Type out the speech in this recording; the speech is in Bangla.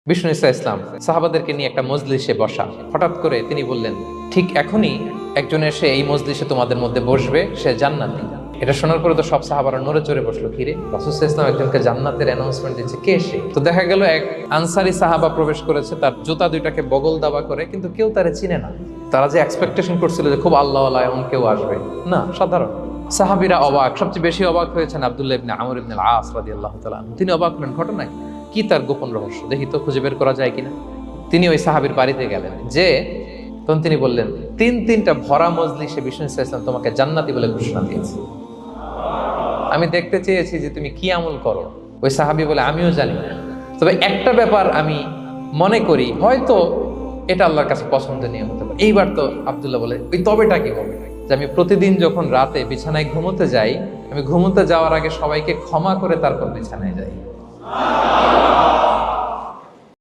বিষ্ণু ইসা ইসলাম সাহাবাদেরকে নিয়ে একটা মজলিসে বসা, হঠাৎ করে তিনি বললেন, ঠিক এখনই একজন এসে এই মজলিসে তোমাদের মধ্যে বসবে, সে জান্নাতি। এটা শোনার পরে তো সব সাহাবারা নড়ে চড়ে বসলো, কিরে রাসূল সাল্লাল্লাহু আলাইহি ওয়াসাল্লাম একজনকে জান্নাতের অ্যানাউন্সমেন্ট দিচ্ছে, কে সে? তো দেখা গেল এক আনসারি সাহাবা প্রবেশ করেছে, তার জুতা দুইটাকে বগল দাবা করে, কিন্তু কেউ তারে চিনে না। তারা যে এক্সপেকটেশন করছিল যে খুব আল্লাহওয়ালা এমন কেউ আসবে, না, সাধারণ সাহাবীরা অবাক। সবচেয়ে বেশি অবাক হয়েছেন আব্দুল্লাহ ইবনে আমর ইবনে আল-আস রাদিয়াল্লাহু তাআলা আনহু। তিনি অবাক হলেন, ঘটনা কি, তার গোপন রহস্য দেখি তো, খুঁজে বের করা যায় কিনা। তিনি ওই সাহাবীর বাড়িতে গেলেন, যে তখন তিনি বললেন, তিনটা ভরা মজলিসে বিষ্ণু সাল্লাল্লাহু আলাইহি ওয়াসাল্লাম তোমাকে জান্নাতি বলে ঘোষণা দিয়েছে। আমি দেখতে চেয়েছি যে তুমি কি আমল করো। ওই সাহাবী বলে, আমিও জানি না, তবে একটা ব্যাপার আমি মনে করি হয়তো এটা আল্লাহর কাছে পছন্দনীয় হতে পারে। এইবার তো আব্দুল্লাহ বলে, ওই তবেটা কি বলে, যে আমি প্রতিদিন যখন রাতে বিছানায় ঘুমোতে যাই, আমি ঘুমোতে যাওয়ার আগে সবাইকে ক্ষমা করে তারপর বিছানায় যাই।